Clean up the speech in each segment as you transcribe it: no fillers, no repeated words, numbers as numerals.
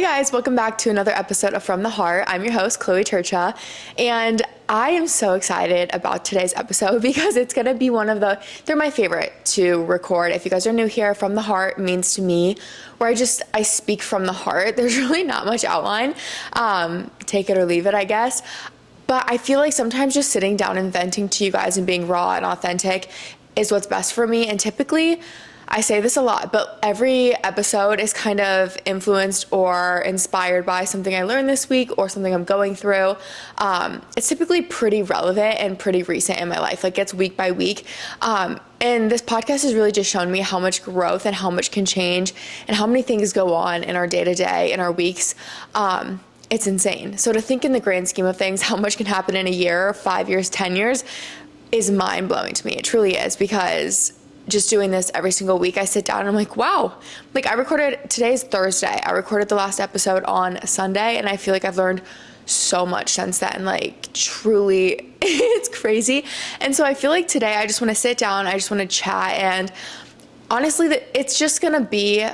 Hey guys, welcome back to another episode of From the Heart. I'm your host, Chloe Trca, and I am so excited about today's episode because it's going to be they're my favorite to record. If you guys are new here, From the Heart means to me where I speak from the heart. There's really not much outline. Take it or leave it, I guess. But I feel like sometimes just sitting down and venting to you guys and being raw and authentic is what's best for me. And typically, I say this a lot, but every episode is kind of influenced or inspired by something I learned this week or something I'm going through. It's typically pretty relevant and pretty recent in my life, like it's week by week. And this podcast has really just shown me how much growth and how much can change and how many things go on in our day-to-day, in our weeks. It's insane. So to think in the grand scheme of things, how much can happen in a year, 5 years, 10 years is mind-blowing to me. It truly is, because just doing this every single week, I sit down and I'm like, wow, like today's Thursday. I recorded the last episode on Sunday and I feel like I've learned so much since then, like truly it's crazy. And so I feel like today I just want to sit down, I just want to chat, and honestly it's just going to be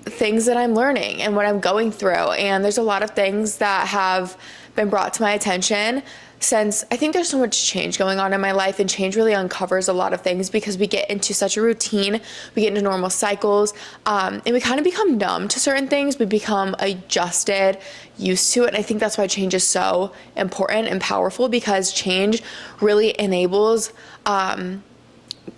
things that I'm learning and what I'm going through. And there's a lot of things that have been brought to my attention since I think there's so much change going on in my life, and change really uncovers a lot of things because we get into such a routine, we get into normal cycles, and we kind of become numb to certain things. We become adjusted, used to it. And I think that's why change is so important and powerful, because change really enables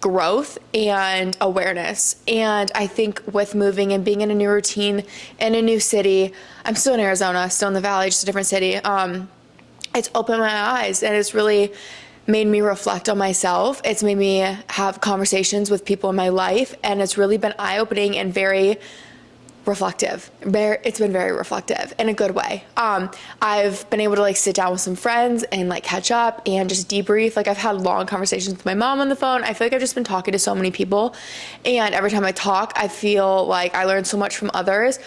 growth and awareness. And I think with moving and being in a new routine in a new city, I'm still in Arizona, still in the Valley, just a different city. It's opened my eyes, and it's really made me reflect on myself. It's made me have conversations with people in my life, and it's really been eye-opening and very reflective. It's been very reflective in a good way. I've been able to sit down with some friends and catch up and just debrief. I've had long conversations with my mom on the phone. I feel like I've just been talking to so many people, and every time I talk, I feel like I learn so much from others.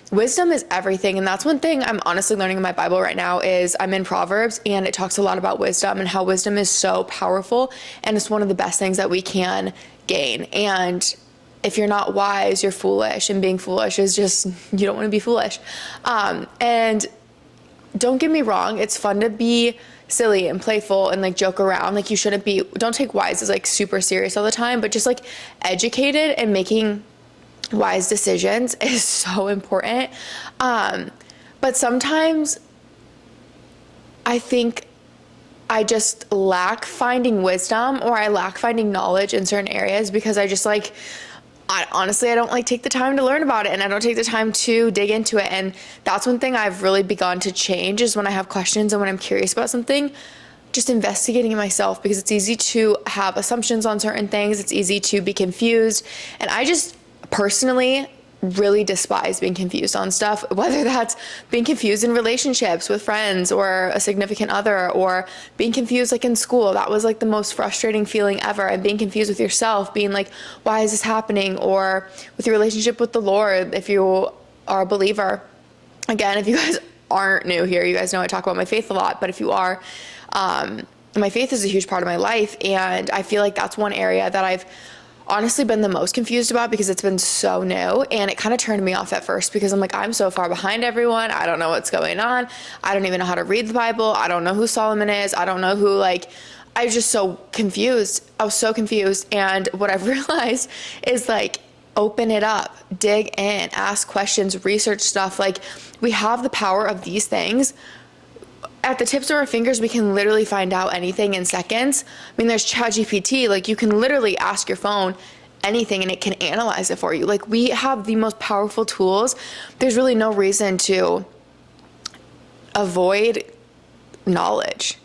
Wisdom is everything, and that's one thing I'm honestly learning in my Bible right now. Is I'm in Proverbs, and it talks a lot about wisdom and how wisdom is so powerful, and it's one of the best things that we can gain. And if you're not wise, you're foolish, and being foolish is just, you don't want to be foolish. And don't get me wrong, it's fun to be silly and playful and joke around. Don't take wise as super serious all the time, but just educated and making wise decisions is so important. But sometimes I think I just lack finding wisdom, or I lack finding knowledge in certain areas, because I just honestly, I don't take the time to learn about it, and I don't take the time to dig into it. And that's one thing I've really begun to change, is when I have questions and when I'm curious about something, just investigating it myself, because it's easy to have assumptions on certain things. It's easy to be confused. And I just personally really despise being confused on stuff, whether that's being confused in relationships with friends or a significant other, or being confused in school. That was the most frustrating feeling ever. And being confused with yourself, being why is this happening? Or with your relationship with the Lord, if you are a believer. Again, if you guys aren't new here, you guys know I talk about my faith a lot, but if you are, my faith is a huge part of my life. And I feel like that's one area that I've honestly been the most confused about, because it's been so new, and it kind of turned me off at first, because I'm so far behind everyone. I don't know what's going on. I don't even know how to read the Bible. I don't know who Solomon is. I don't know who, I was just so confused. I was so confused. And what I've realized is open it up, dig in, ask questions, research stuff. We have the power of these things at the tips of our fingers. We can literally find out anything in seconds. I mean, there's ChatGPT. You can literally ask your phone anything and it can analyze it for you. We have the most powerful tools. There's really no reason to avoid knowledge.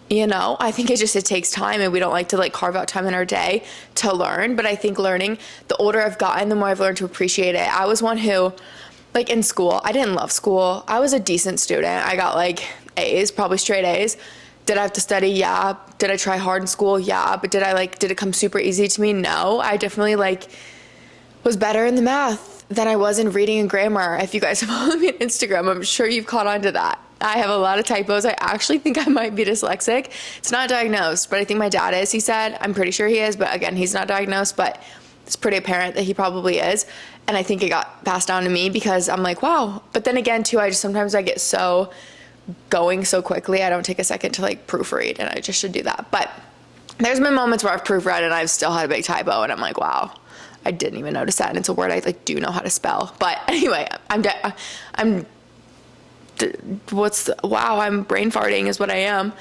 I think it takes time, and we don't like to carve out time in our day to learn. But I think learning, the older I've gotten, the more I've learned to appreciate it. I was one who, in school, I didn't love school. I was a decent student. I got A's, probably straight A's. Did I have to study? Yeah. Did I try hard in school? Yeah. But did it come super easy to me? No. I definitely was better in the math than I was in reading and grammar. If you guys follow me on Instagram, I'm sure you've caught on to that. I have a lot of typos. I actually think I might be dyslexic. It's not diagnosed, but I think my dad is, he said. I'm pretty sure he is, but again, he's not diagnosed. But it's pretty apparent that he probably is. And I think it got passed down to me because I'm like, wow. But then again, too, sometimes I get so going so quickly, I don't take a second to like proofread, and I just should do that. But there's been moments where I've proofread and I've still had a big typo, and I'm like, wow, I didn't even notice that. And it's a word I like do know how to spell. But anyway, I'm brain farting is what I am.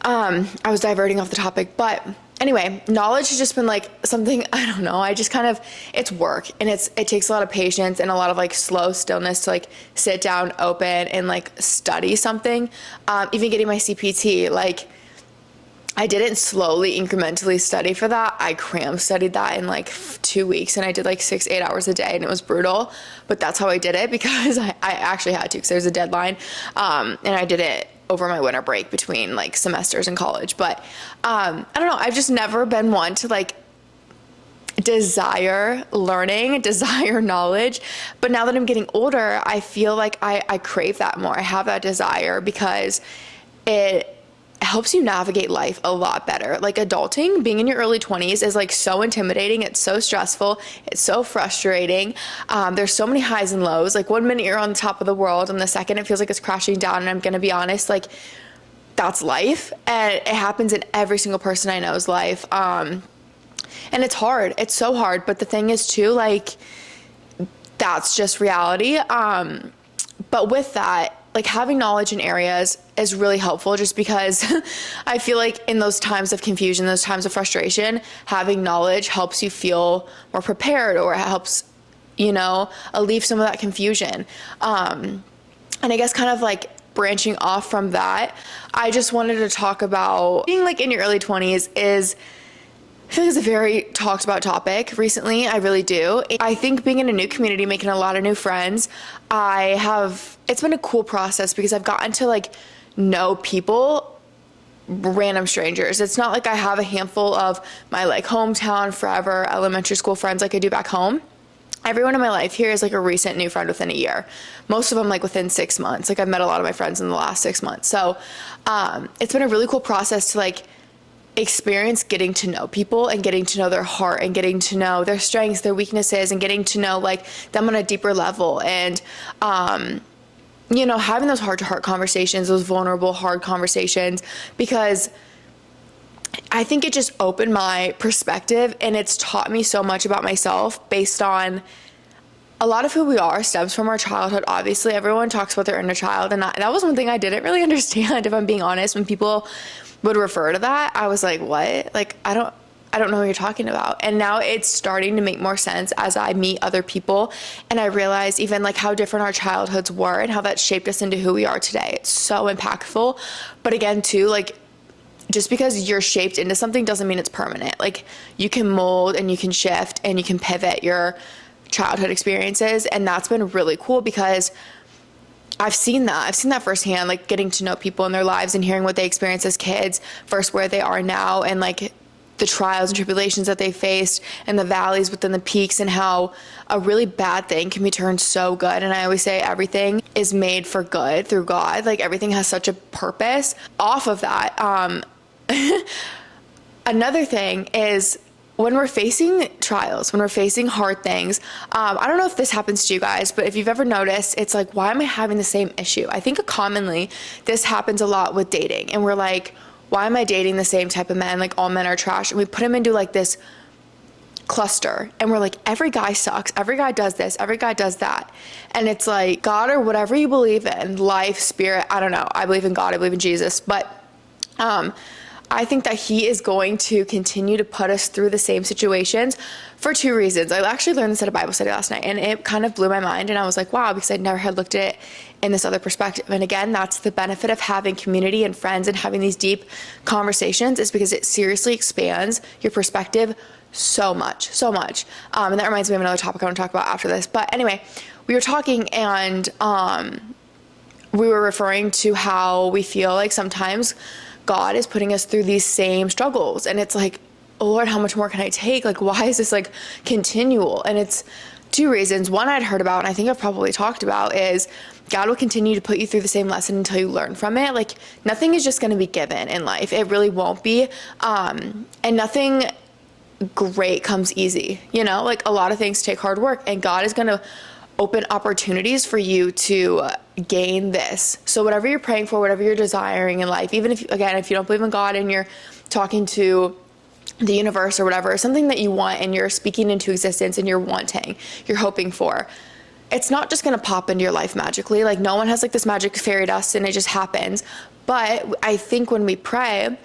I was diverting off the topic, but anyway, knowledge has just been like something, I don't know, it's work, and it takes a lot of patience and a lot of like slow stillness to like sit down, open, and like study something. Even getting my CPT, like I didn't slowly, incrementally study for that. I cram studied that in like 2 weeks, and I did like 6-8 hours a day, and it was brutal, but that's how I did it because I actually had to, because there's a deadline. And I did it over my winter break between like semesters in college. But I don't know, I've just never been one to like desire learning, desire knowledge. But now that I'm getting older, I feel like I crave that more. I have that desire because it helps you navigate life a lot better. Like adulting, being in your early 20s is like so intimidating. It's so stressful. It's so frustrating. There's so many highs and lows. Like 1 minute you're on the top of the world, and the second it feels like it's crashing down. And I'm going to be honest, like that's life. And it happens in every single person I know's life. And it's hard. It's so hard. But the thing is too, like that's just reality. But with that, like having knowledge in areas is really helpful, just because I feel like in those times of confusion, those times of frustration, having knowledge helps you feel more prepared, or it helps, alleviate some of that confusion. And I guess kind of like branching off from that, I just wanted to talk about being like in your early 20s I feel like it's a very talked about topic recently. I really do. I think being in a new community, making a lot of new friends, it's been a cool process because I've gotten to like know people, random strangers. It's not like I have a handful of my like hometown, forever elementary school friends like I do back home. Everyone in my life here is like a recent new friend within a year. Most of them like within 6 months. Like I've met a lot of my friends in the last 6 months. So it's been a really cool process to like experience getting to know people and getting to know their heart and getting to know their strengths, their weaknesses, and getting to know like them on a deeper level. And having those heart-to-heart conversations, those vulnerable, hard conversations, because I think it just opened my perspective, and it's taught me so much about myself based on a lot of who we are stems from our childhood. Obviously, everyone talks about their inner child, and that was one thing I didn't really understand, if I'm being honest. When people would refer to that, I was like, what? Like, I don't know what you're talking about. And now it's starting to make more sense as I meet other people, and I realize even like how different our childhoods were and how that shaped us into who we are today. It's so impactful. But again, too, like just because you're shaped into something doesn't mean it's permanent. Like you can mold and you can shift and you can pivot your childhood experiences. And that's been really cool because I've seen that firsthand, like getting to know people in their lives and hearing what they experienced as kids versus where they are now, and like the trials and tribulations that they faced and the valleys within the peaks, and how a really bad thing can be turned so good. And I always say everything is made for good through God. Like everything has such a purpose. Off of that, another thing is when we're facing trials, when we're facing hard things, I don't know if this happens to you guys, but if you've ever noticed, it's like, why am I having the same issue? I think commonly this happens a lot with dating, and we're like, why am I dating the same type of men? Like all men are trash. And we put them into like this cluster, and we're like, every guy sucks. Every guy does this. Every guy does that. And it's like God, or whatever you believe in, life, spirit, I don't know. I believe in God. I believe in Jesus. But I think that he is going to continue to put us through the same situations for two reasons. I actually learned this at a Bible study last night, and it kind of blew my mind. And I was like, wow, because I'd never had looked at it in this other perspective. And again, that's the benefit of having community and friends and having these deep conversations, is because it seriously expands your perspective so much. And that reminds me of another topic I want to talk about after this. But anyway, we were talking, and we were referring to how we feel like sometimes God is putting us through these same struggles. And it's like, oh Lord, how much more can I take? Like, why is this like continual? And it's two reasons. One I'd heard about, and I think I've probably talked about, is God will continue to put you through the same lesson until you learn from it. Like nothing is just going to be given in life. It really won't be. And nothing great comes easy. You know, like a lot of things take hard work, and God is going to open opportunities for you to gain this. So whatever you're praying for, whatever you're desiring in life, even if, again, if you don't believe in God and you're talking to the universe or whatever, something that you want and you're speaking into existence and you're wanting, you're hoping for, it's not just going to pop into your life magically. Like no one has like this magic fairy dust and it just happens. But I think when we pray,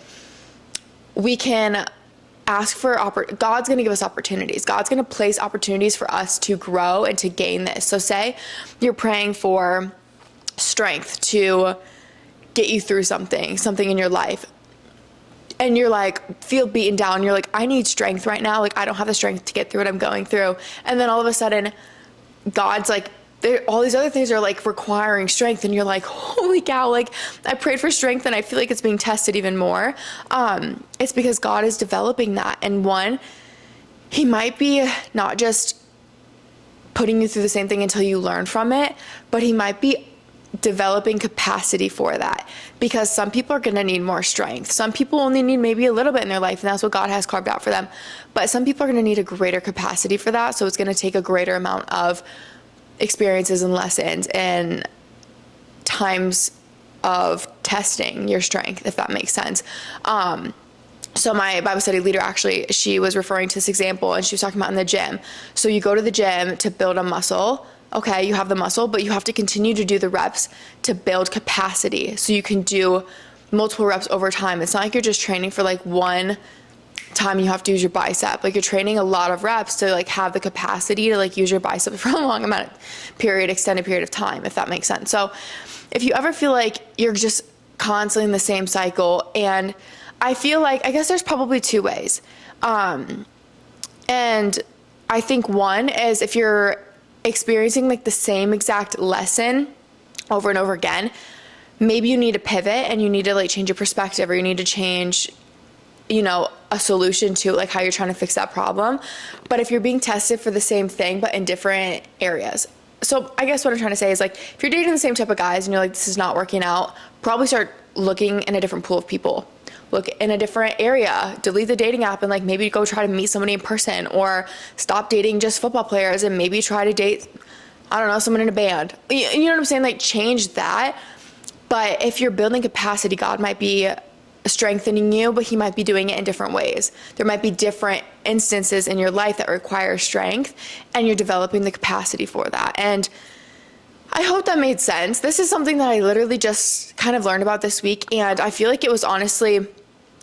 we can ask for, God's going to give us opportunities. God's going to place opportunities for us to grow and to gain this. So say you're praying for strength to get you through something in your life. And you're like, feel beaten down. You're like, I need strength right now. Like, I don't have the strength to get through what I'm going through. And then all of a sudden, God's like, all these other things are like requiring strength. And you're like, holy cow, like I prayed for strength and I feel like it's being tested even more. It's because God is developing that. And one, he might be not just putting you through the same thing until you learn from it, but he might be developing capacity for that, because some people are going to need more strength. Some people only need maybe a little bit in their life, and that's what God has carved out for them. But some people are going to need a greater capacity for that. So it's going to take a greater amount of experiences and lessons and times of testing your strength, if that makes sense. So my Bible study leader, actually, she was referring to this example, and she was talking about in the gym. So you go to the gym to build a muscle. Okay, you have the muscle, but you have to continue to do the reps to build capacity so you can do multiple reps over time. It's not like you're just training for like one time you have to use your bicep. Like you're training a lot of reps to like have the capacity to like use your bicep for a long amount of extended period of time, if that makes sense. So if you ever feel like you're just constantly in the same cycle, and I feel like, I guess there's probably two ways. And I think one is if you're experiencing like the same exact lesson over and over again, maybe you need to pivot and you need to like change your perspective, or you need to change, you know, a solution to like how you're trying to fix that problem. But if you're being tested for the same thing but in different areas, so I guess what I'm trying to say is like, if you're dating the same type of guys and you're like, this is not working out, probably start looking in a different pool of people. Look in a different area, delete the dating app, and like maybe go try to meet somebody in person, or stop dating just football players and maybe try to date, I don't know, someone in a band. You know what I'm saying? Like change that. But if you're building capacity, God might be strengthening you, but he might be doing it in different ways. There might be different instances in your life that require strength, and you're developing the capacity for that. And I hope that made sense. This is something that I literally just kind of learned about this week, and I feel like it was honestly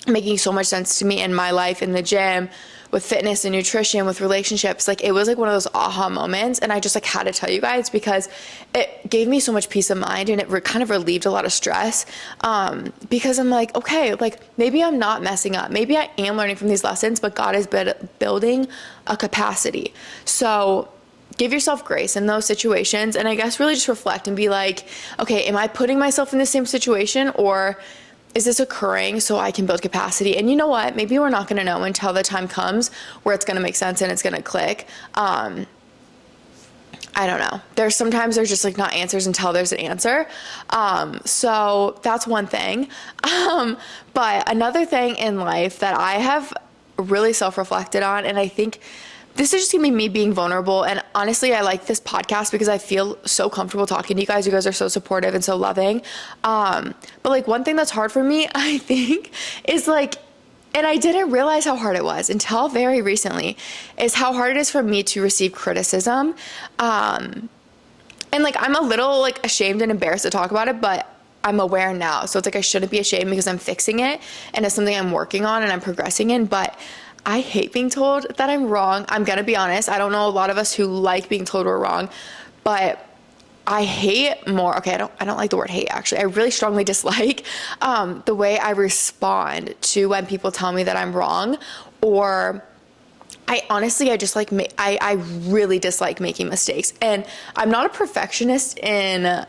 making so much sense to me in my life, in the gym, with fitness and nutrition, with relationships. Like it was like one of those aha moments, and I just like had to tell you guys because it gave me so much peace of mind, and it kind of relieved a lot of stress, because I'm like, okay, like maybe I'm not messing up. Maybe I am learning from these lessons, but God is building a capacity. So give yourself grace in those situations, and I guess really just reflect and be like, okay, am I putting myself in the same situation, or is this occurring so I can build capacity? And you know what? Maybe we're not going to know until the time comes where it's going to make sense and it's going to click. I don't know. There's just like not answers until there's an answer. So that's one thing. But another thing in life that I have really self-reflected on, and I think this is just gonna be me being vulnerable. And honestly, I like this podcast because I feel so comfortable talking to you guys. You guys are so supportive and so loving. But like one thing that's hard for me, I think, is like, and I didn't realize how hard it was until very recently, is how hard it is for me to receive criticism. And like, I'm a little like ashamed and embarrassed to talk about it, but I'm aware now. So it's like, I shouldn't be ashamed because I'm fixing it. And it's something I'm working on and I'm progressing in. But I hate being told that I'm wrong. I'm going to be honest. I don't know a lot of us who like being told we're wrong, but I hate more. Okay, I don't like the word hate, actually. I really strongly dislike the way I respond to when people tell me that I'm wrong, or I just like, I really dislike making mistakes. And I'm not a perfectionist in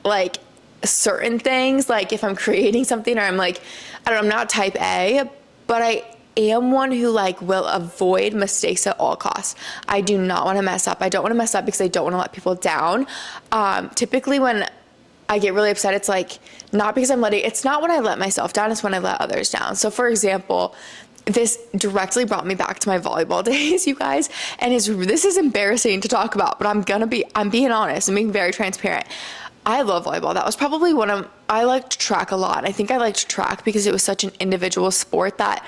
like certain things. Like if I'm creating something, or I'm like, I'm not type A, but I am one who like will avoid mistakes at all costs. I do not want to mess up. I don't want to mess up because I don't want to let people down. Typically when I get really upset, it's like not because it's not when I let myself down, it's when I let others down. So for example, this directly brought me back to my volleyball days, you guys. And this is embarrassing to talk about, but I'm being honest. I'm being very transparent. I love volleyball. That was probably I liked track a lot. I think I liked track because it was such an individual sport that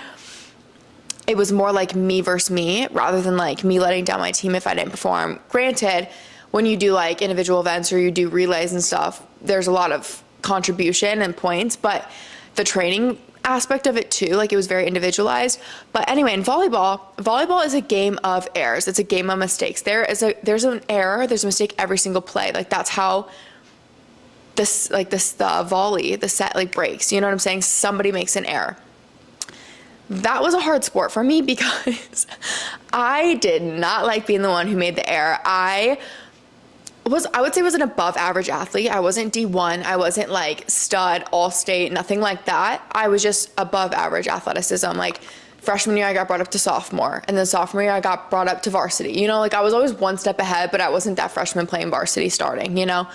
it was more like me versus me rather than like me letting down my team if I didn't perform. Granted, when you do like individual events or you do relays and stuff, there's a lot of contribution and points, but the training aspect of it too, like it was very individualized. But anyway, in volleyball is a game of errors. It's a game of mistakes. There's an error, there's a mistake every single play. Like that's how the set like breaks. You know what I'm saying? Somebody makes an error. That was a hard sport for me because I did not like being the one who made the error. I would say was an above average athlete. I wasn't D1. I wasn't like stud, all state, nothing like that. I was just above average athleticism. Like freshman year, I got brought up to sophomore, and then sophomore year, I got brought up to varsity. You know, like I was always one step ahead, but I wasn't that freshman playing varsity starting, you know?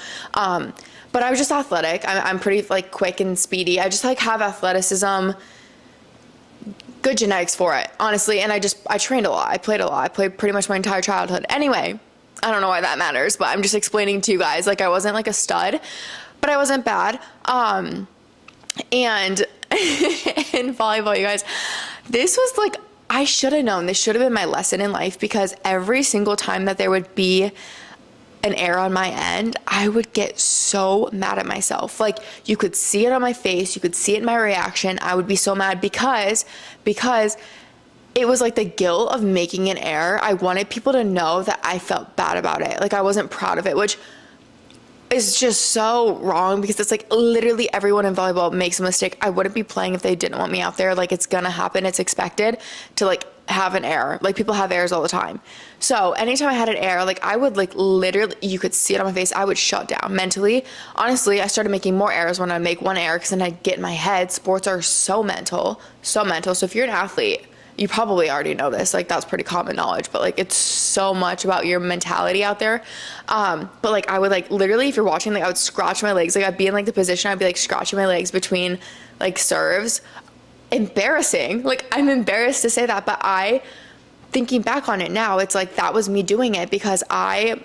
But I was just athletic. I'm pretty like quick and speedy. I just like have athleticism, good genetics for it, honestly. And I trained a lot. I played a lot. I played pretty much my entire childhood. Anyway, I don't know why that matters, but I'm just explaining to you guys, like I wasn't like a stud, but I wasn't bad. And in volleyball, you guys, this was like, I should have known. This should have been my lesson in life, because every single time that there would be an error on my end, I would get so mad at myself. Like you could see it on my face. You could see it in my reaction. I would be so mad because it was like the guilt of making an error. I wanted people to know that I felt bad about it. Like I wasn't proud of it, which is just so wrong, because it's like literally everyone in volleyball makes a mistake. I wouldn't be playing if they didn't want me out there. Like it's gonna happen. It's expected to like have an error. Like people have errors all the time. So anytime I had an error, like I would like literally, you could see it on my face, I would shut down mentally. Honestly, I started making more errors when I make one error, because then I'd get in my head. Sports are so mental. So if you're an athlete, you probably already know this, like that's pretty common knowledge, but like it's so much about your mentality out there. But like I would like literally, if you're watching, like I would scratch my legs. Like I'd be in like the position, I'd be like scratching my legs between like serves. Embarrassing. Like I'm embarrassed to say that, but thinking back on it now, it's like that was me doing it because I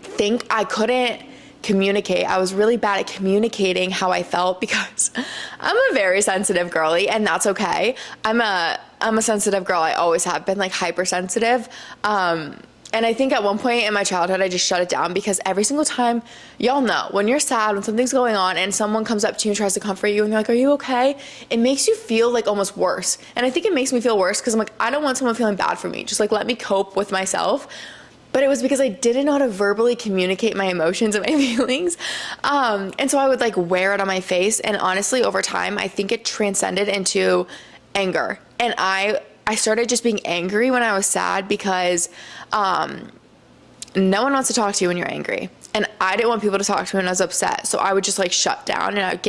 think I couldn't communicate. I was really bad at communicating how I felt, because I'm a very sensitive girly, and that's okay. I'm a sensitive girl. I always have been, like hypersensitive. And I think at one point in my childhood, I just shut it down, because every single time, y'all know, when you're sad, when something's going on and someone comes up to you and tries to comfort you and you're like, are you okay? It makes you feel like almost worse. And I think it makes me feel worse because I'm like, I don't want someone feeling bad for me. Just like, let me cope with myself. But it was because I didn't know how to verbally communicate my emotions and my feelings. And so I would like wear it on my face. And honestly, over time, I think it transcended into anger. And I started just being angry when I was sad, because no one wants to talk to you when you're angry. And I didn't want people to talk to me when I was upset. So I would just like shut down, and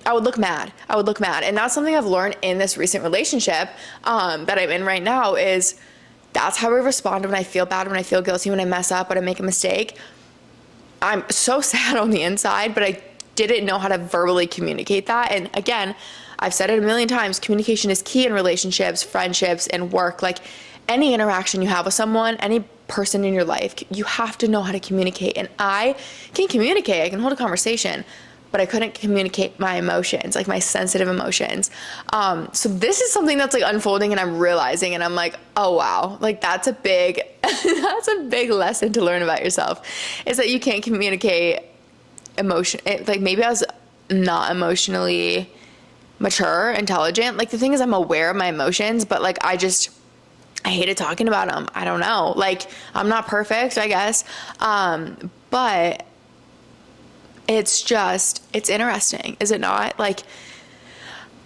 I would look mad. And that's something I've learned in this recent relationship that I'm in right now, is that's how I respond when I feel bad, when I feel guilty, when I mess up, when I make a mistake. I'm so sad on the inside, but I didn't know how to verbally communicate that. And again, I've said it a million times, communication is key in relationships, friendships, and work. Like any interaction you have with someone, any person in your life, you have to know how to communicate. And I can communicate, I can hold a conversation, but I couldn't communicate my emotions, like my sensitive emotions. So this is something that's like unfolding, and I'm realizing, and I'm like, oh wow, like that's a big lesson to learn about yourself, is that you can't communicate emotion. Like maybe I was not emotionally mature, intelligent. Like the thing is, I'm aware of my emotions, but like I hated talking about them. I don't know. Like I'm not perfect, I guess. But it's interesting, is it not? Like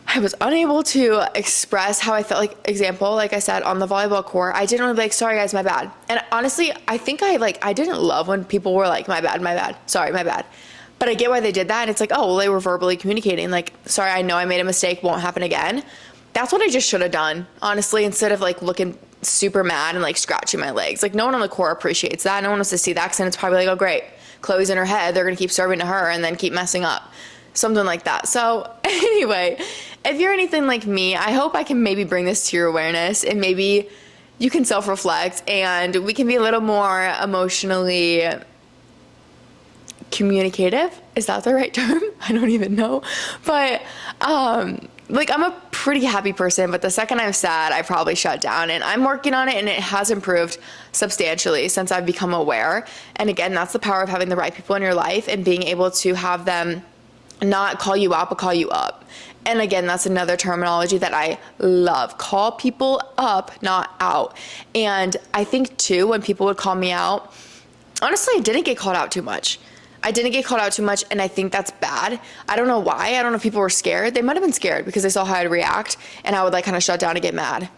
I was unable to express how I felt. Like example, like I said, on the volleyball court, I didn't want to be like, sorry guys, my bad. And honestly, I think I didn't love when people were like, my bad, sorry, my bad. But I get why they did that. And it's like, oh, well, they were verbally communicating. Like, sorry, I know I made a mistake, won't happen again. That's what I just should have done, honestly, instead of like looking super mad and like scratching my legs. Like no one on the court appreciates that. No one wants to see that, because then it's probably like, oh great, Chloe's in her head, they're going to keep serving to her and then keep messing up. Something like that. So anyway, if you're anything like me, I hope I can maybe bring this to your awareness, and maybe you can self-reflect and we can be a little more emotionally communicative. Is that the right term? I don't even know. But like, I'm a pretty happy person, but the second I'm sad, I probably shut down, and I'm working on it, and it has improved substantially since I've become aware. And again, that's the power of having the right people in your life and being able to have them not call you out, but call you up. And again, that's another terminology that I love. Call people up, not out. And I think too, when people would call me out, honestly, I didn't get called out too much. And I think that's bad. I don't know why. I don't know if people were scared. They might have been scared because they saw how I'd react, and I would like kind of shut down and get mad.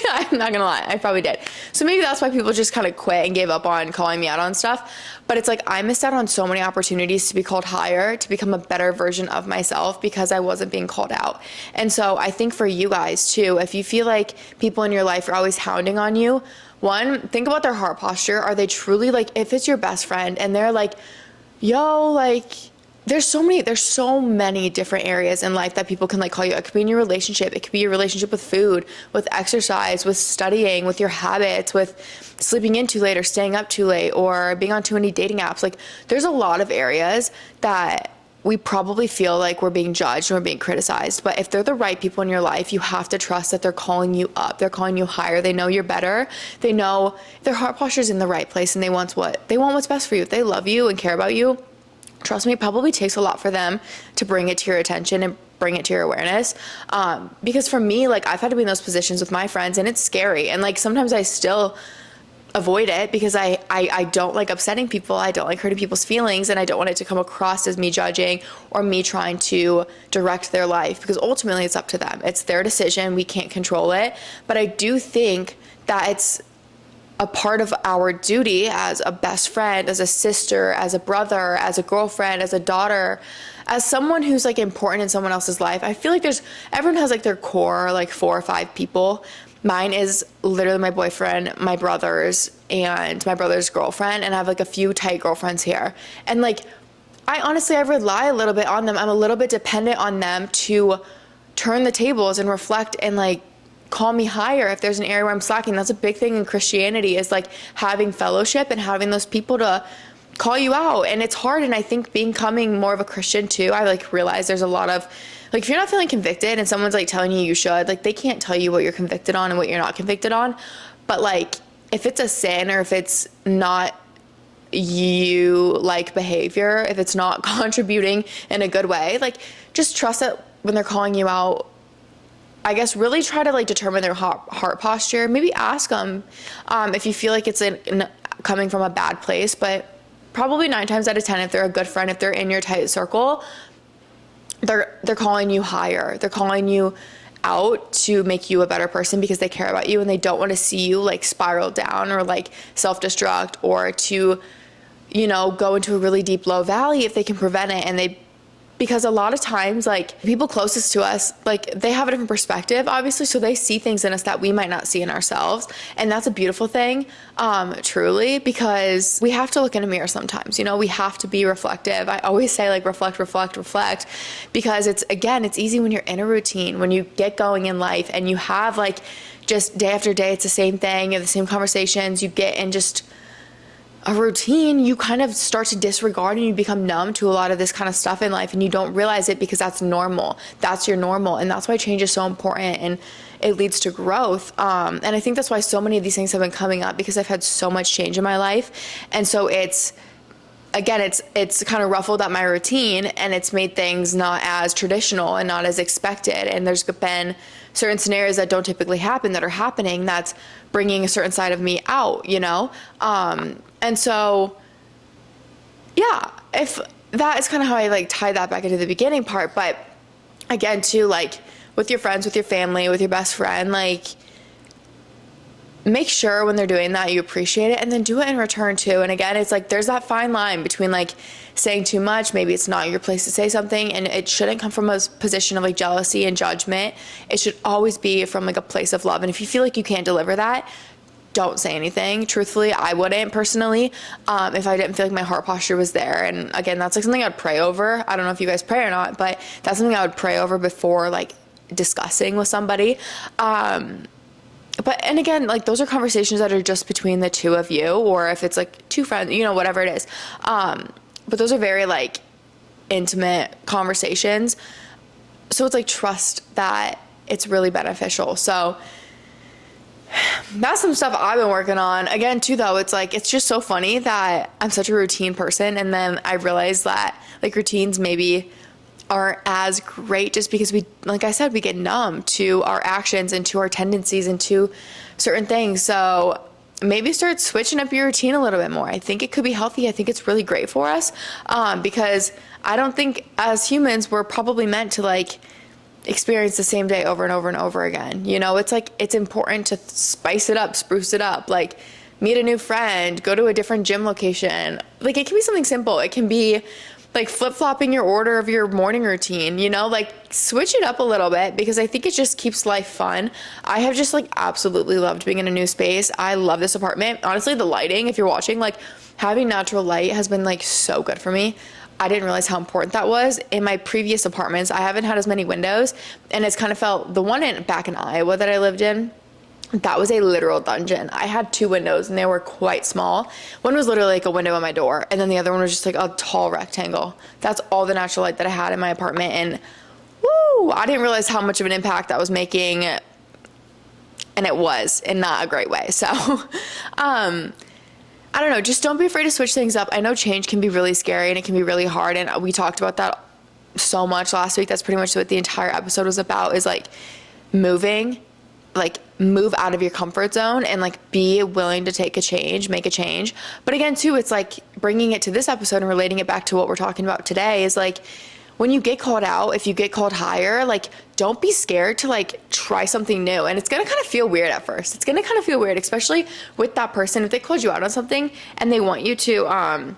I'm not gonna lie, I probably did. So maybe that's why people just kind of quit and gave up on calling me out on stuff. But it's like, I missed out on so many opportunities to be called higher, to become a better version of myself, because I wasn't being called out. And so I think for you guys too, if you feel like people in your life are always hounding on you, one, think about their heart posture. Are they truly, like, if it's your best friend and they're like, yo, like, there's so many different areas in life that people can like call you. It could be in your relationship. It could be your relationship with food, with exercise, with studying, with your habits, with sleeping in too late or staying up too late, or being on too many dating apps. Like, there's a lot of areas that we probably feel like we're being judged and we're being criticized. But if they're the right people in your life, you have to trust that they're calling you up. They're calling you higher. They know you're better. They know their heart posture is in the right place, and they want what's best for you. If they love you and care about you, trust me, it probably takes a lot for them to bring it to your attention and bring it to your awareness. Because for me, like, I've had to be in those positions with my friends, and it's scary. And like, sometimes I still avoid it because I don't like upsetting people. I don't like hurting people's feelings, and I don't want it to come across as me judging or me trying to direct their life, because ultimately it's up to them. It's their decision. We can't control it. But I do think that it's a part of our duty as a best friend, as a sister, as a brother, as a girlfriend, as a daughter, as someone who's like important in someone else's life. I feel like everyone has like their core, like 4 or 5 people. Mine is literally my boyfriend, my brothers, and my brother's girlfriend, and I have like a few tight girlfriends here. And like, I rely a little bit on them. I'm a little bit dependent on them to turn the tables and reflect and like call me higher if there's an area where I'm slacking. That's a big thing in Christianity, is like having fellowship and having those people to call you out. And it's hard. And I think becoming more of a Christian too, I like realize there's a lot of like, if you're not feeling convicted and someone's like telling you should, like, they can't tell you what you're convicted on and what you're not convicted on. But like, if it's a sin, or if it's not you like behavior, if it's not contributing in a good way, like, just trust that when they're calling you out, I guess really try to like determine their heart posture. Maybe ask them if you feel like it's coming from a bad place. But probably 9 times out of 10, if they're a good friend, if they're in your tight circle, they're calling you higher. They're calling you out to make you a better person because they care about you, and they don't want to see you like spiral down or like self-destruct, or to, you know, go into a really deep low valley if they can prevent it. Because a lot of times, like, people closest to us, like, they have a different perspective, obviously, so they see things in us that we might not see in ourselves. And that's a beautiful thing, truly, because we have to look in a mirror sometimes, you know, we have to be reflective. I always say, like, reflect, because it's easy when you're in a routine, when you get going in life and you have, like, just day after day, it's the same thing, you have the same conversations, you get in just a routine, you kind of start to disregard and you become numb to a lot of this kind of stuff in life, and you don't realize it because that's normal. That's your normal. And that's why change is so important, and it leads to growth. And I think that's why so many of these things have been coming up, because I've had so much change in my life. And so it's kind of ruffled up my routine, and it's made things not as traditional and not as expected. And there's been certain scenarios that don't typically happen that are happening, that's bringing a certain side of me out, you know? And so, yeah, if that is kind of how I like tie that back into the beginning part. But again, too, like, with your friends, with your family, with your best friend, like, make sure when they're doing that, you appreciate it, and then do it in return too. And again, it's like, there's that fine line between like saying too much. Maybe it's not your place to say something, and it shouldn't come from a position of like jealousy and judgment. It should always be from like a place of love. And if you feel like you can't deliver that, don't say anything. Truthfully, I wouldn't personally, if I didn't feel like my heart posture was there. And again, that's like something I'd pray over. I don't know if you guys pray or not, but that's something I would pray over before like discussing with somebody. But, and again, like those are conversations that are just between the two of you, or if it's like two friends, you know, whatever it is. But those are very like intimate conversations. So it's like trust that it's really beneficial. So that's some stuff I've been working on. Again, too, though, it's like, it's just so funny that I'm such a routine person. And then I realized that like routines maybe aren't as great just because we, like I said, we get numb to our actions and to our tendencies and to certain things. So maybe start switching up your routine a little bit more. I think it could be healthy. I think it's really great for us, because I don't think as humans, we're probably meant to like experience the same day over and over and over again. You know, it's like, it's important to spice it up, spruce it up, like meet a new friend, go to a different gym location. Like it can be something simple. It can be like flip-flopping your order of your morning routine, you know, like switch it up a little bit, because I think it just keeps life fun. I have just like absolutely loved being in a new space. I love this apartment. Honestly, the lighting, if you're watching, like having natural light has been like so good for me. I didn't realize how important that was. In my previous apartments, I haven't had as many windows, and it's kind of felt, the one back in Iowa that I lived in, that was a literal dungeon. I had 2 windows and they were quite small. One was literally like a window on my door, and then the other one was just like a tall rectangle. That's all the natural light that I had in my apartment, and woo, I didn't realize how much of an impact that was making, and it was in not a great way. So I don't know, just don't be afraid to switch things up. I know change can be really scary and it can be really hard, and we talked about that so much last week. That's pretty much what the entire episode was about, is like moving, like move out of your comfort zone and like be willing to take a change, make a change. But again, too, it's like bringing it to this episode and relating it back to what we're talking about today is like, when you get called out, if you get called higher, like don't be scared to like try something new. And it's going to kind of feel weird at first. It's going to kind of feel weird, especially with that person. If they called you out on something and they want you to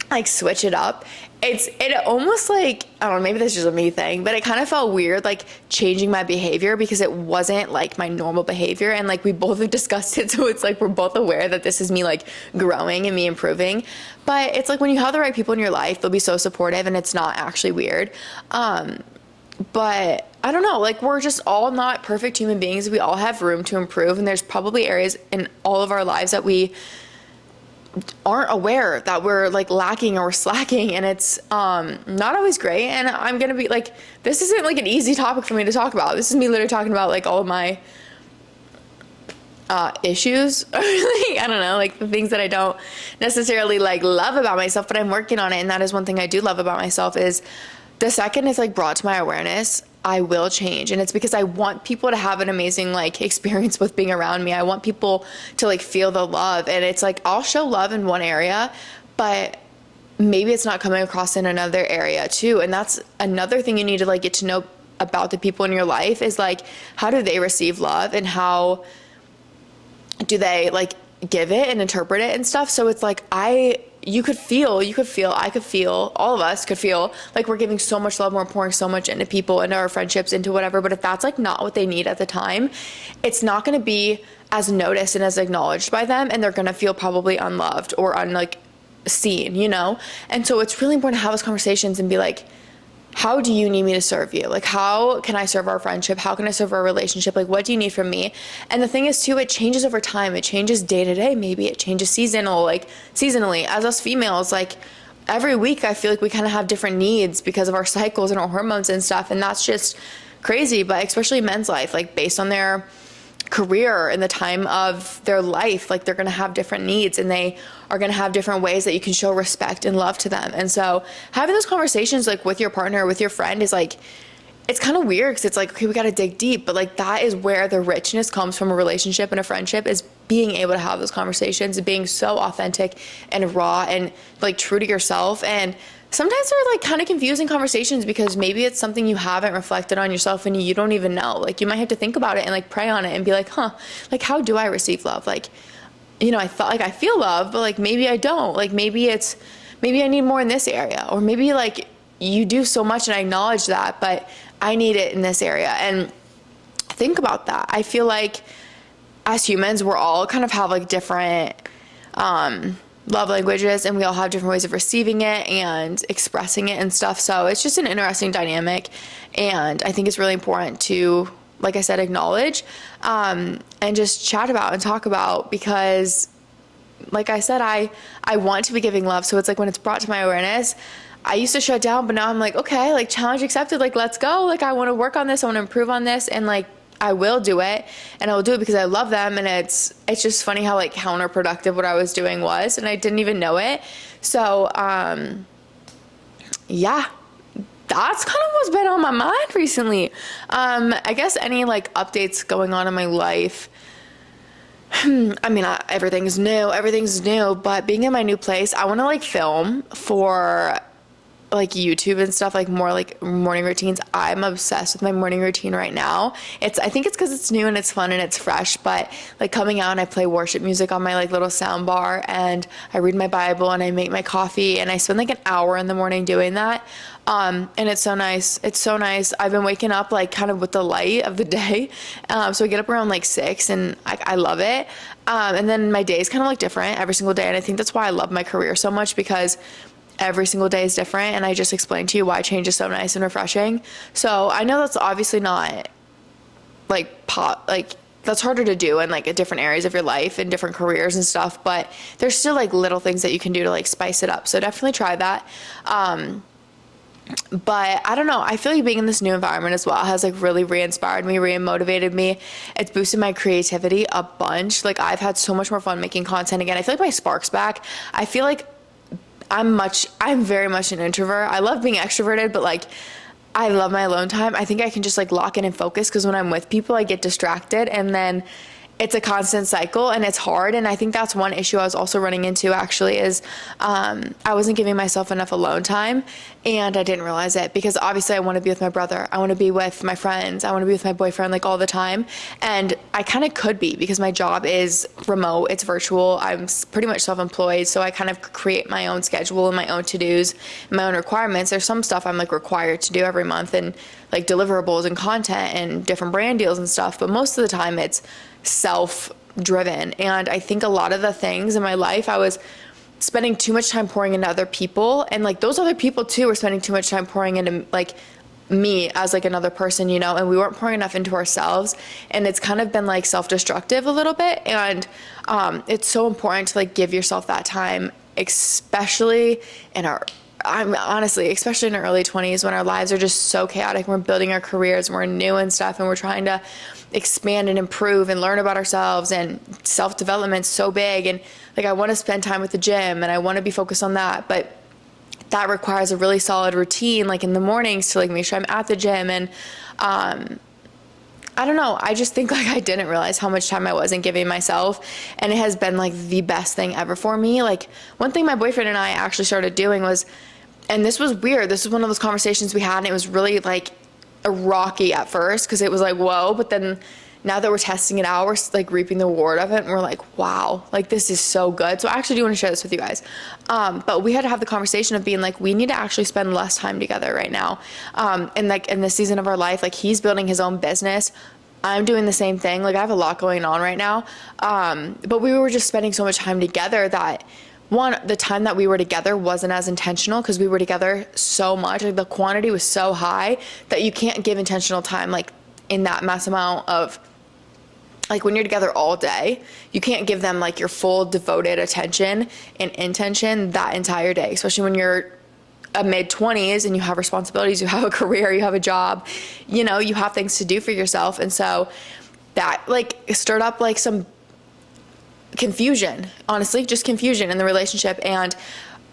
like switch it up, it almost like, I don't know, maybe this is just a me thing, but it kind of felt weird like changing my behavior, because it wasn't like my normal behavior, and like we both have discussed it, so it's like we're both aware that this is me like growing and me improving. But it's like when you have the right people in your life, they'll be so supportive and it's not actually weird. But I don't know, like we're just all not perfect human beings. We all have room to improve, and there's probably areas in all of our lives that we aren't aware that we're like lacking or slacking, and it's not always great. And I'm gonna be like, this isn't like an easy topic for me to talk about. This is me literally talking about like all of my issues, or like, I don't know, like the things that I don't necessarily like love about myself, but I'm working on it. And that is one thing I do love about myself, is the second it's like brought to my awareness, I will change. And it's because I want people to have an amazing like experience with being around me. I want people to like feel the love. And it's like, I'll show love in one area, but maybe it's not coming across in another area too. And that's another thing you need to like get to know about the people in your life, is like, how do they receive love, and how do they like give it and interpret it and stuff. So it's like, you could feel, I could feel, all of us could feel like we're giving so much love, we're pouring so much into people, into our friendships, into whatever. But if that's like not what they need at the time, it's not going to be as noticed and as acknowledged by them, and they're going to feel probably unloved or seen, you know? And so it's really important to have those conversations and be like, how do you need me to serve you? Like, how can I serve our friendship? How can I serve our relationship? Like, what do you need from me? And the thing is too, it changes over time. It changes day to day. Maybe it changes seasonally. As us females, like every week, I feel like we kind of have different needs because of our cycles and our hormones and stuff. And that's just crazy. But especially men's life, like based on their career and the time of their life, like they're going to have different needs, and they are going to have different ways that you can show respect and love to them. And so having those conversations like with your partner, with your friend, is like, it's kind of weird, because it's like, okay, we got to dig deep, but like that is where the richness comes from a relationship and a friendship, is being able to have those conversations and being so authentic and raw and like true to yourself. And sometimes they're like kind of confusing conversations, because maybe it's something you haven't reflected on yourself and you don't even know. Like you might have to think about it and like pray on it and be like, like how do I receive love? Like, you know, I thought like I feel love, but like maybe I don't. Like maybe I need more in this area, or maybe like you do so much and I acknowledge that, but I need it in this area. And think about that. I feel like as humans, we're all kind of have like different love languages, and we all have different ways of receiving it and expressing it and stuff. So it's just an interesting dynamic, and I think it's really important to, like I said, acknowledge and just chat about and talk about, because like I said, I want to be giving love. So it's like when it's brought to my awareness, I used to shut down, but now I'm like, okay, like challenge accepted, like let's go. Like I want to work on this, I want to improve on this, and like I will do it, and I will do it because I love them. And it's just funny how like counterproductive what I was doing was, and I didn't even know it. So yeah, that's kind of what's been on my mind recently. I guess any like updates going on in my life. I mean, everything's new, but being in my new place, I want to like film for like YouTube and stuff, like more like morning routines. I'm obsessed with my morning routine right now. I think it's because it's new and it's fun and it's fresh, but like coming out and I play worship music on my like little sound bar, and I read my Bible and I make my coffee, and I spend like an hour in the morning doing that. And it's so nice. It's so nice. I've been waking up like kind of with the light of the day. So I get up around like 6, and I love it. And then my day is kind of like different every single day. And I think that's why I love my career so much, because every single day is different. And I just explained to you why change is so nice and refreshing. So I know that's obviously not like that's harder to do in like different areas of your life and different careers and stuff, but there's still like little things that you can do to like spice it up. So definitely try that. But I don't know, I feel like being in this new environment as well has like really re-inspired me, re-motivated me. It's boosted my creativity a bunch. Like I've had so much more fun making content again. I feel like my spark's back. I feel like I'm very much an introvert. I love being extroverted, but like I love my alone time. I think I can just like lock in and focus, because when I'm with people I get distracted, and then it's a constant cycle and it's hard. And I think that's one issue I was also running into actually is I wasn't giving myself enough alone time, and I didn't realize it, because obviously I want to be with my brother, I want to be with my friends, I want to be with my boyfriend like all the time. And I kind of could be, because my job is remote, it's virtual, I'm pretty much self-employed, so I kind of create my own schedule and my own to-dos, my own requirements. There's some stuff I'm like required to do every month, and like deliverables and content and different brand deals and stuff, but most of the time it's self-driven. And I think a lot of the things in my life, I was spending too much time pouring into other people, and like those other people too were spending too much time pouring into like me as like another person, you know, and we weren't pouring enough into ourselves, and it's kind of been like self-destructive a little bit. And it's so important to like give yourself that time, especially in our especially in our early 20s, when our lives are just so chaotic. We're building our careers, and we're new and stuff, and we're trying to expand and improve and learn about ourselves, and self-development's so big. And like I want to spend time with the gym, and I want to be focused on that, but that requires a really solid routine, like in the mornings, to like make sure I'm at the gym. And I don't know, I just think like I didn't realize how much time I wasn't giving myself, and it has been like the best thing ever for me. Like one thing my boyfriend and I actually started doing was, and this was weird, this was one of those conversations we had, and it was really like rocky at first, because it was like whoa, but then now that we're testing it out, we're like reaping the reward of it, and we're like, wow, like this is so good. So I actually do want to share this with you guys. But we had to have the conversation of being like, we need to actually spend less time together right now. And like in this season of our life, like he's building his own business, I'm doing the same thing. Like I have a lot going on right now. But we were just spending so much time together that the time that we were together wasn't as intentional, because we were together so much. Like the quantity was so high that you can't give intentional time like in that mass amount of, like when you're together all day, you can't give them like your full devoted attention and intention that entire day, especially when you're a mid-20s and you have responsibilities, you have a career, you have a job, you know, you have things to do for yourself. And so that like stirred up like some confusion, honestly, just confusion in the relationship. And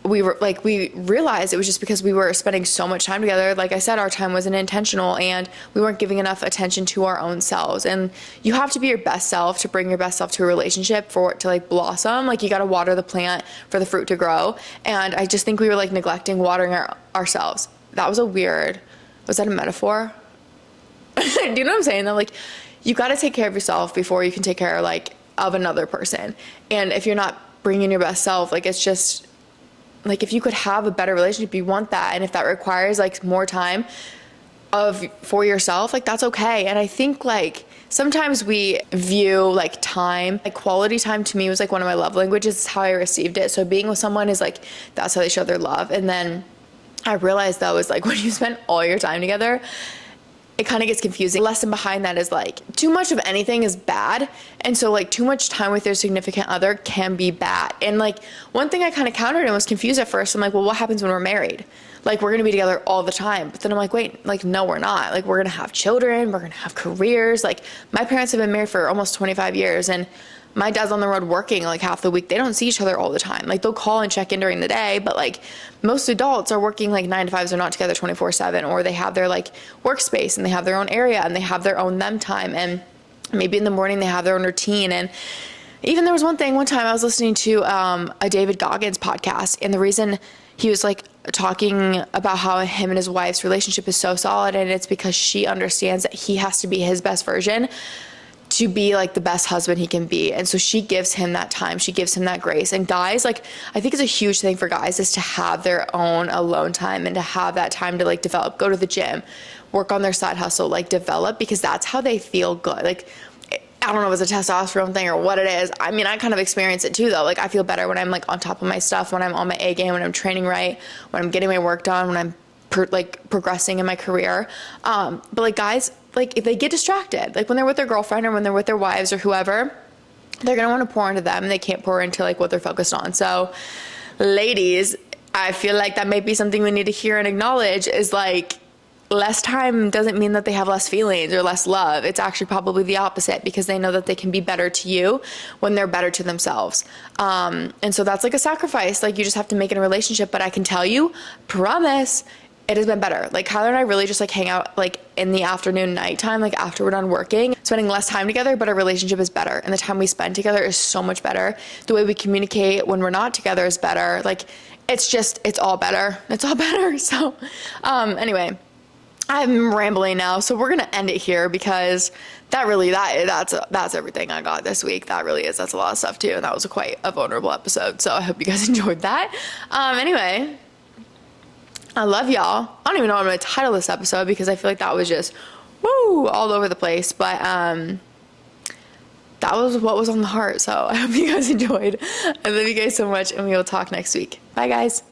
we realized it was just because we were spending so much time together. Like I said, our time wasn't intentional, and we weren't giving enough attention to our own selves. And you have to be your best self to bring your best self to a relationship for it to like blossom. Like you got to water the plant for the fruit to grow. And I just think we were like neglecting watering ourselves. Was that a metaphor? Do you know what I'm saying? That like, you got to take care of yourself before you can take care like of another person. And if you're not bringing your best self, like it's just, like if you could have a better relationship, you want that. And if that requires like more time for yourself, like that's okay. And I think like sometimes we view like time, like quality time to me was like one of my love languages. It's how I received it. So being with someone is like, that's how they show their love. And then I realized that was like when you spend all your time together, it kind of gets confusing. The lesson behind that is like too much of anything is bad. And so like too much time with your significant other can be bad. And like one thing I kind of countered and was confused at first. I'm like, well, what happens when we're married? Like we're going to be together all the time. But then I'm like, wait, like, no, we're not. Like we're going to have children. We're going to have careers. Like my parents have been married for almost 25 years and my dad's on the road working like half the week. They don't see each other all the time. Like they'll call and check in during the day, but like most adults are working like 9 to 5s. They're not together 24/7, or they have their like workspace and they have their own area and they have their own them time. And maybe in the morning they have their own routine. And even there was one time I was listening to a David Goggins podcast, and the reason he was like talking about how him and his wife's relationship is so solid, and it's because she understands that he has to be his best version to be like the best husband he can be. And so she gives him that time. She gives him that grace. And guys, like, I think it's a huge thing for guys is to have their own alone time and to have that time to like develop, go to the gym, work on their side hustle, like develop, because that's how they feel good. Like, I don't know if it's a testosterone thing or what it is. I mean, I kind of experience it too, though. Like, I feel better when I'm like on top of my stuff, when I'm on my A game, when I'm training right, when I'm getting my work done, when I'm progressing in my career. But like guys, like if they get distracted, like when they're with their girlfriend or when they're with their wives or whoever, they're going to want to pour into them and they can't pour into like what they're focused on. So ladies, I feel like that may be something we need to hear and acknowledge is like less time doesn't mean that they have less feelings or less love. It's actually probably the opposite, because they know that they can be better to you when they're better to themselves. And so that's like a sacrifice. Like you just have to make in a relationship. But I can tell you, promise, it has been better. Like Kyler and I really just like hang out like in the afternoon, nighttime, like after we're done working, spending less time together, but our relationship is better. And the time we spend together is so much better. The way we communicate when we're not together is better. Like it's all better. It's all better. So, anyway, I'm rambling now. So we're going to end it here, because that's everything I got this week. That's a lot of stuff too. And that was quite a vulnerable episode. So I hope you guys enjoyed that. Anyway, I love y'all. I don't even know what I'm going to title this episode, because I feel like that was just, woo, all over the place. But that was what was on the heart. So I hope you guys enjoyed. I love you guys so much, and we will talk next week. Bye, guys.